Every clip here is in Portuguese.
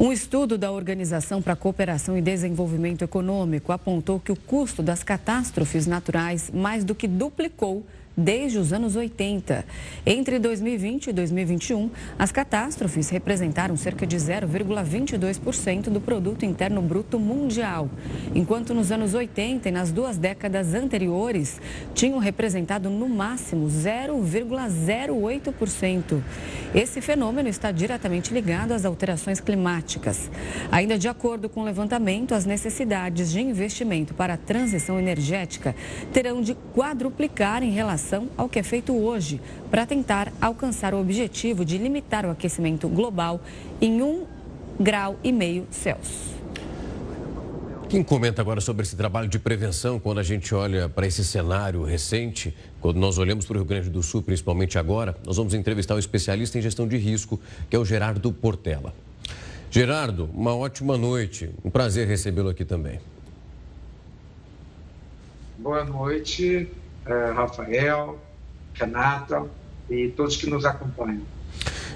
Um estudo da Organização para a Cooperação e Desenvolvimento Econômico apontou que o custo das catástrofes naturais mais do que duplicou desde os anos 80. Entre 2020 e 2021, as catástrofes representaram cerca de 0,22% do produto interno bruto mundial, enquanto nos anos 80 e nas 2 décadas anteriores tinham representado no máximo 0,08%. Esse fenômeno está diretamente ligado às alterações climáticas. Ainda de acordo com o levantamento, as necessidades de investimento para a transição energética terão de quadruplicar em relação ao que é feito hoje para tentar alcançar o objetivo de limitar o aquecimento global em 1,5 grau Celsius. Quem comenta agora sobre esse trabalho de prevenção, quando a gente olha para esse cenário recente, quando nós olhamos para o Rio Grande do Sul, principalmente agora, nós vamos entrevistar um especialista em gestão de risco, que é o Gerardo Portela. Gerardo, uma ótima noite, um prazer recebê-lo aqui também. Boa noite, Rafael, Renata e todos que nos acompanham.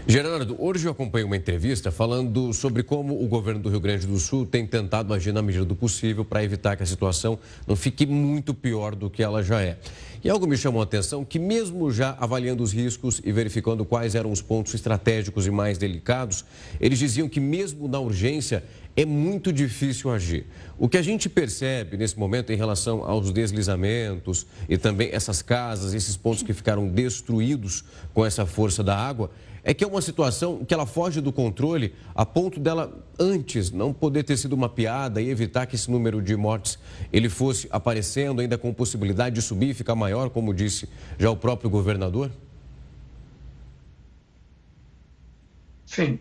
Gerardo, hoje eu acompanhei uma entrevista falando sobre como o governo do Rio Grande do Sul tem tentado agir na medida do possível para evitar que a situação não fique muito pior do que ela já é. E algo me chamou a atenção que mesmo já avaliando os riscos e verificando quais eram os pontos estratégicos e mais delicados, eles diziam que mesmo na urgência é muito difícil agir. O que a gente percebe nesse momento em relação aos deslizamentos e também essas casas, esses pontos que ficaram destruídos com essa força da água, é que é uma situação que ela foge do controle a ponto dela antes não poder ter sido mapeada e evitar que esse número de mortes ele fosse aparecendo ainda com possibilidade de subir e ficar maior, como disse já o próprio governador? Sim,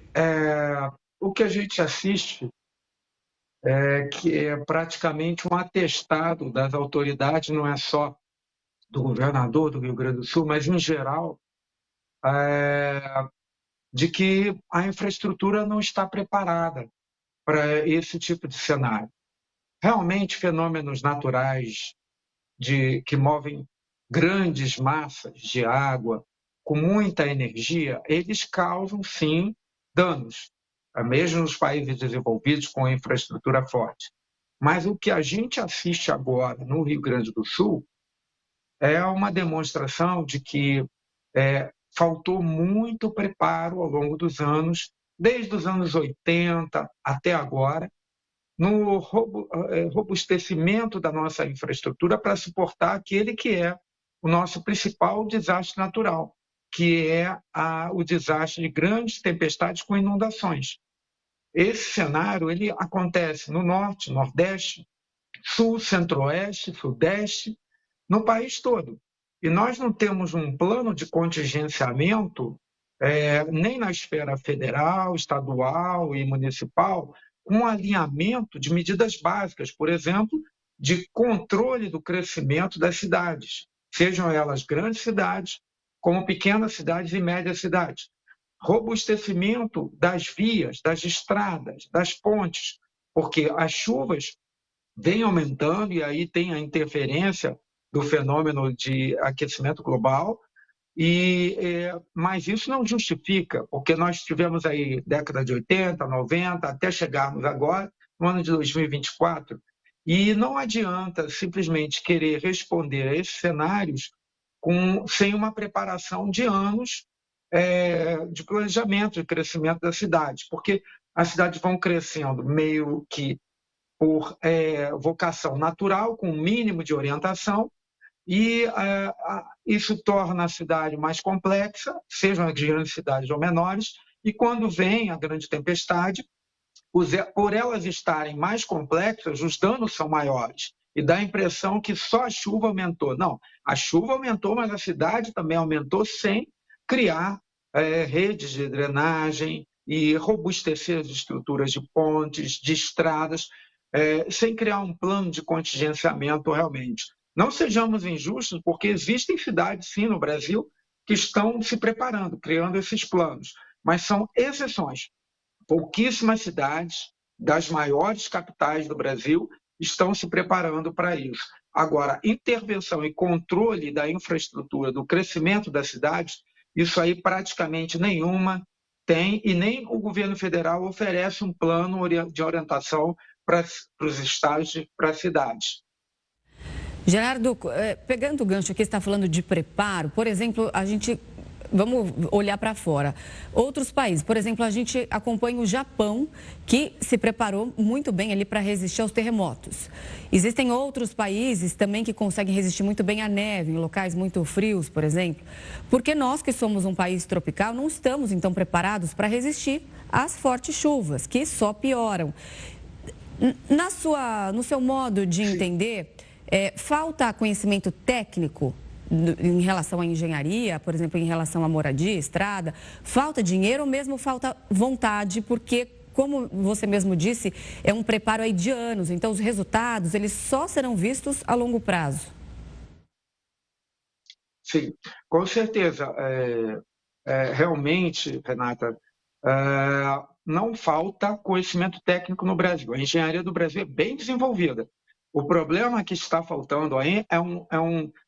o que a gente assiste é que é praticamente um atestado das autoridades, não é só do governador do Rio Grande do Sul, mas em geral, de que a infraestrutura não está preparada para esse tipo de cenário. Realmente, fenômenos naturais que movem grandes massas de água com muita energia, eles causam, sim, danos, mesmo nos países desenvolvidos com infraestrutura forte. Mas o que a gente assiste agora no Rio Grande do Sul é uma demonstração de que faltou muito preparo ao longo dos anos, desde os anos 80 até agora, no robustecimento da nossa infraestrutura para suportar aquele que é o nosso principal desastre natural, que é o desastre de grandes tempestades com inundações. Esse cenário ele acontece no norte, nordeste, sul, centro-oeste, sudeste, no país todo. E nós não temos um plano de contingenciamento, nem na esfera federal, estadual e municipal, com alinhamento de medidas básicas, por exemplo, de controle do crescimento das cidades, sejam elas grandes cidades, como pequenas cidades e médias cidades. Robustecimento das vias, das estradas, das pontes, porque as chuvas vêm aumentando e aí tem a interferência do fenômeno de aquecimento global, mas isso não justifica, porque nós tivemos aí década de 80, 90, até chegarmos agora, no ano de 2024, e não adianta simplesmente querer responder a esses cenários sem uma preparação de anos de planejamento de crescimento da cidade, porque as cidades vão crescendo meio que por vocação natural, com um mínimo de orientação, e isso torna a cidade mais complexa, sejam as grandes cidades ou menores, e quando vem a grande tempestade, por elas estarem mais complexas, os danos são maiores, e dá a impressão que só a chuva aumentou. Não, a chuva aumentou, mas a cidade também aumentou sem criar redes de drenagem e robustecer as estruturas de pontes, de estradas, sem criar um plano de contingenciamento realmente. Não sejamos injustos, porque existem cidades, sim, no Brasil, que estão se preparando, criando esses planos, mas são exceções. Pouquíssimas cidades das maiores capitais do Brasil estão se preparando para isso. Agora, intervenção e controle da infraestrutura, do crescimento das cidades, isso aí praticamente nenhuma tem, e nem o governo federal oferece um plano de orientação para os estados, para as cidades. Gerardo, pegando o gancho aqui, você está falando de preparo, por exemplo, vamos olhar para fora. Outros países, por exemplo, a gente acompanha o Japão, que se preparou muito bem ali para resistir aos terremotos. Existem outros países também que conseguem resistir muito bem à neve, em locais muito frios, por exemplo. Porque nós, que somos um país tropical, não estamos, então, preparados para resistir às fortes chuvas, que só pioram. No seu modo de entender, falta conhecimento técnico em relação à engenharia, por exemplo, em relação à moradia, estrada? Falta dinheiro ou mesmo falta vontade? Porque, como você mesmo disse, é um preparo aí de anos. Então, os resultados, eles só serão vistos a longo prazo. Sim, com certeza. Realmente, Renata, não falta conhecimento técnico no Brasil. A engenharia do Brasil é bem desenvolvida. O problema que está faltando aí é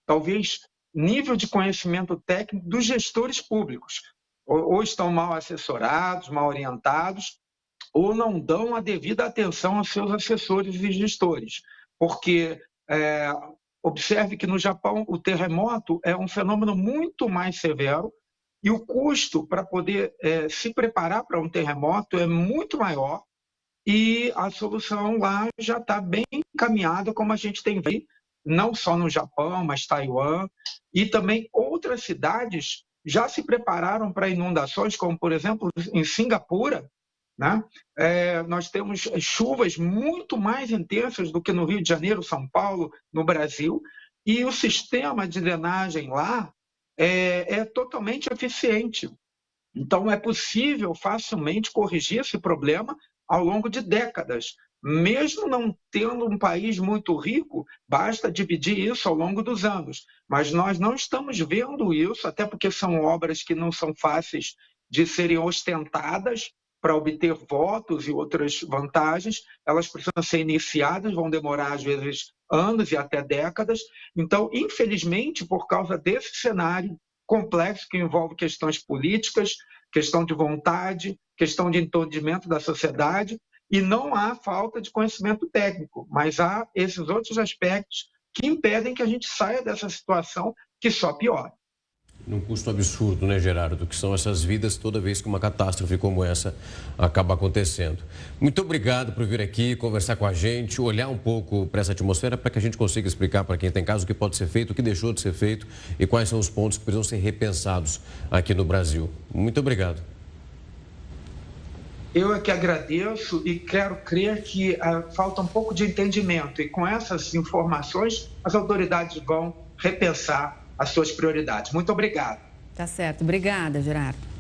talvez, nível de conhecimento técnico dos gestores públicos. Ou estão mal assessorados, mal orientados, ou não dão a devida atenção aos seus assessores e gestores. Porque observe que no Japão o terremoto é um fenômeno muito mais severo e o custo para poder se preparar para um terremoto é muito maior, e a solução lá já está bem encaminhada, como a gente tem visto, não só no Japão, mas Taiwan, e também outras cidades já se prepararam para inundações, como, por exemplo, em Singapura, né? Nós temos chuvas muito mais intensas do que no Rio de Janeiro, São Paulo, no Brasil, e o sistema de drenagem lá é totalmente eficiente. Então, é possível facilmente corrigir esse problema ao longo de décadas. Mesmo não tendo um país muito rico, basta dividir isso ao longo dos anos. Mas nós não estamos vendo isso, até porque são obras que não são fáceis de serem ostentadas para obter votos e outras vantagens. Elas precisam ser iniciadas, vão demorar, às vezes, anos e até décadas. Então, infelizmente, por causa desse cenário complexo que envolve questões políticas, questão de vontade, questão de entendimento da sociedade, e não há falta de conhecimento técnico, mas há esses outros aspectos que impedem que a gente saia dessa situação que só piora. Num custo absurdo, né, Gerardo? Que são essas vidas toda vez que uma catástrofe como essa acaba acontecendo. Muito obrigado por vir aqui, conversar com a gente, olhar um pouco para essa atmosfera para que a gente consiga explicar para quem tem casa o que pode ser feito, o que deixou de ser feito e quais são os pontos que precisam ser repensados aqui no Brasil. Muito obrigado. Eu é que agradeço e quero crer que falta um pouco de entendimento, e com essas informações as autoridades vão repensar as suas prioridades. Muito obrigado. Tá certo. Obrigada, Gerardo.